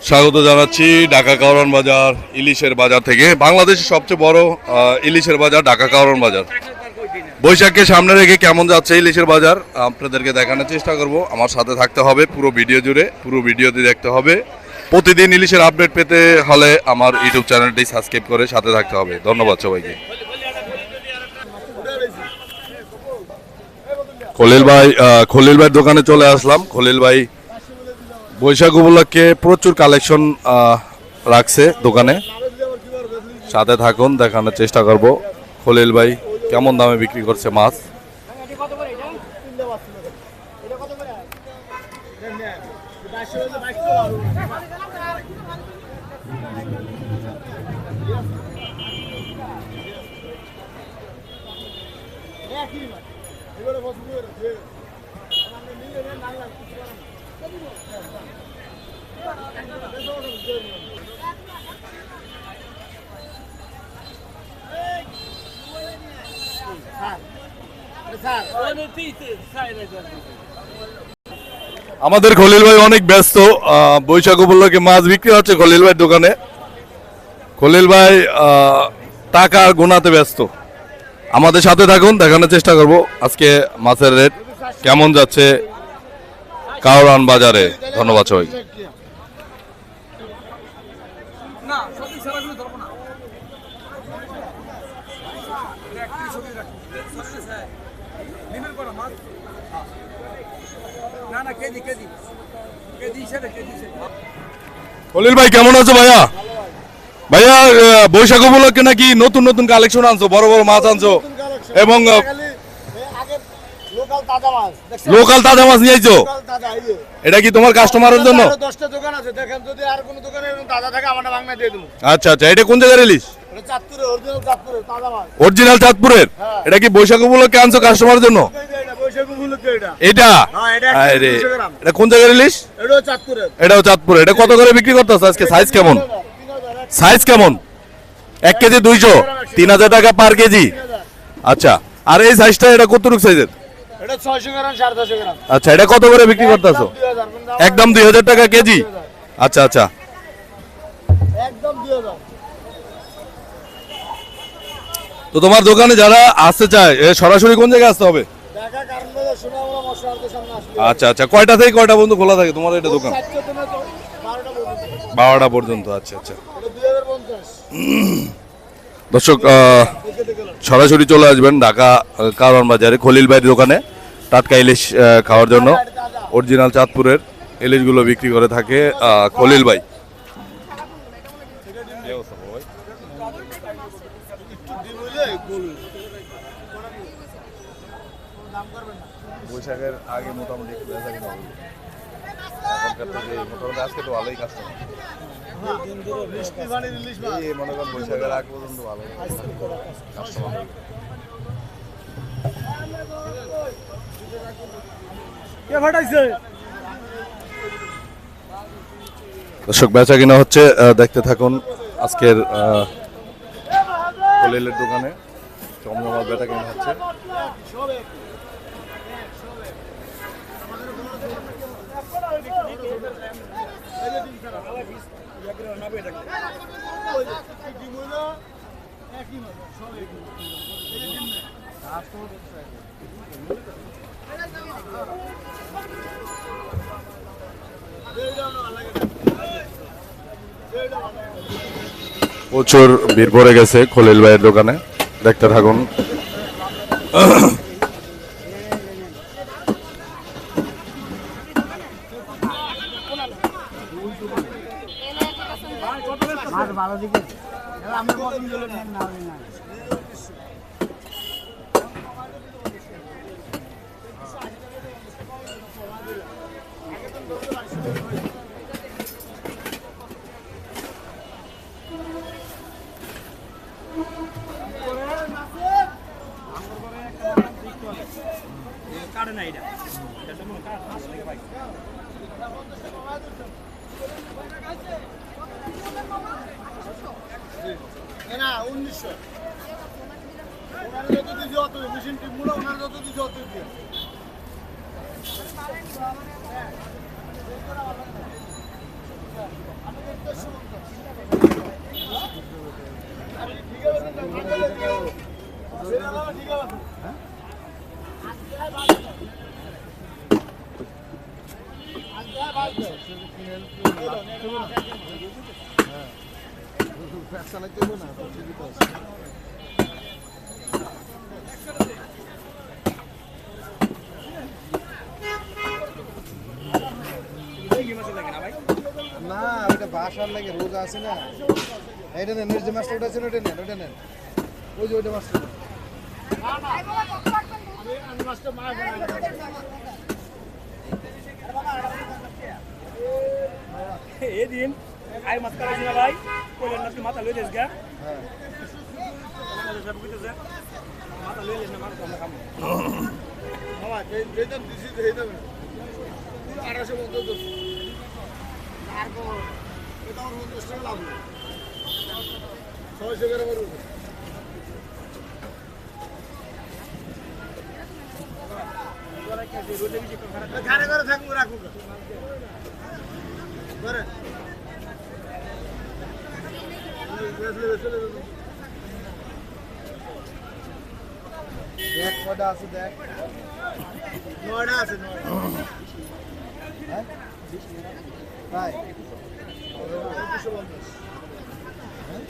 স্বাগত জানাচ্ছি ঢাকা কাওরান বাজার ইলিশের বাজার থেকে। বাংলাদেশের সবচেয়ে বড় ইলিশের বাজার ঢাকা কাওরান বাজার। বৈশাখকে সামনে রেখে কেমন যাচ্ছে ইলিশের বাজার আপনাদেরকে দেখানোর চেষ্টা করব। আমার সাথে থাকতে হবে পুরো ভিডিও জুড়ে, পুরো ভিডিওতে দেখতে হবে। প্রতিদিন ইলিশের আপডেট পেতে হলে আমার ইউটিউব চ্যানেলটি সাবস্ক্রাইব করে সাথে থাকতে হবে। ধন্যবাদ সবাইকে। খলিল ভাই দোকানে চলে আসলাম। খলিল ভাই বৈশাখ উপলক্ষে প্রচুর কালেকশন রাখছে দোকানে। সাথে থাকুন, দেখানোর চেষ্টা করব খলিল ভাই কেমন দামে বিক্রি করছে মাছ। আমাদের খলিল ভাই অনেক ব্যস্ত। বৈশাখ উপলক্ষে মাছ বিক্রি হচ্ছে খলিল ভাইয়ের দোকানে। খলিল ভাই টাকা গোনাতে ব্যস্ত। আমাদের সাথে থাকুন, দেখানোর চেষ্টা করব আজকে মাছের রেট কেমন যাচ্ছে কাওরান বাজারে। ধন্যবাদ সবাই। খলিল ভাই কেমন আছো ভাইয়া? ভাইয়া বৈশাখ উপলক্ষে নাকি নতুন নতুন কালেকশন আনছো, বড় বড় মাছ আনছো এবং লোকাল তাজা মাছ নিয়ে আইছো। এটা কি তোমার কাস্টমারের জন্য? আচ্ছা আচ্ছা, এটা কোন জায়গার ইলিশ? অরিজিনাল চাঁদপুরের। এটা কি বৈশাখ উপলক্ষে আনছো কাস্টমারের জন্য? এটা এটা কোন জায়গার ইলিশ? এটাও চাঁদপুরের। এটা কত করে বিক্রি করতেছ আজকে? সাইজ কেমন? সাইজ কেমন? 1 কেজি 200, 3000 টাকা পার কেজি। আচ্ছা, আর এই সাইজটা এটা কতটুকু সাইজের? আচ্ছা, এটা কত করে বিক্রি করতেছ? একদম 2000 টাকা কেজি। আচ্ছা আচ্ছা, তো তোমার দোকানে যারা আসতে চায় সরাসরি কোন জায়গায় আসতে হবে? আচ্ছা আচ্ছা, কয়টা থেকে কয়টা পর্যন্ত খোলা থাকে তোমার এটা দোকান? 12টা পর্যন্ত। আচ্ছা আচ্ছা, দর্শক সরাসরি চলে আসবেন ঢাকা কাওরান বাজারে খলিল ভাইয়ের দোকানে টাটকা ইলিশ খাওয়ার জন্য। অরিজিনাল চাঁদপুরের ইলিশগুলো বিক্রি করে থাকে খলিল ভাই। বৈশাখের আগে মোটামুটি একটু বেচা কিনা হবে। মোটামুটি আজকে তো ভালোই কাস্টমার। মনে করেন বৈশাখের আগ পর্যন্ত ভালো কাস্টমার। দর্শক বেচা কিনা হচ্ছে, দেখতে থাকুন আজকের খলিলের দোকানে জমজমাট বেচা কিনা হচ্ছে। প্রচুর ভিড় পড়ে গেছে খলিল ভাইয়ের দোকানে, দেখতে থাকুন। না 1900 ওনার যত দিছি অত মেশিন টিপ মুলা ওনার যত দিছি অত দিয়ে চালাইতে হবে না সুবিধা আছে। না ওইটা বাসার লাগে রোজা আছে না এইটা নেন ওই যে মাছটা ওটা আছে না ওটা নেন ওটা নেন ওই যে ওইটা মাছটা আমি মাছটা মাছ দিন আই মাছ কাটাছি না ভাই কইলেন না তুই মাথা লই যাস গা হ্যাঁ সব কইতেছে মাথা লই লেন না মাছ আমরা খাবো মামা যেটা দিছি সেইটা 1800 মতো তো তারপর এটা আমার 50 টাকা লাভ 600 করে মারু ঘরে ঘরে থাকবো রাখুক ঘরে দেখ কটা আছে দেখ 9টা আছে 9টা হ্যাঁ ভাই 250 হ্যাঁ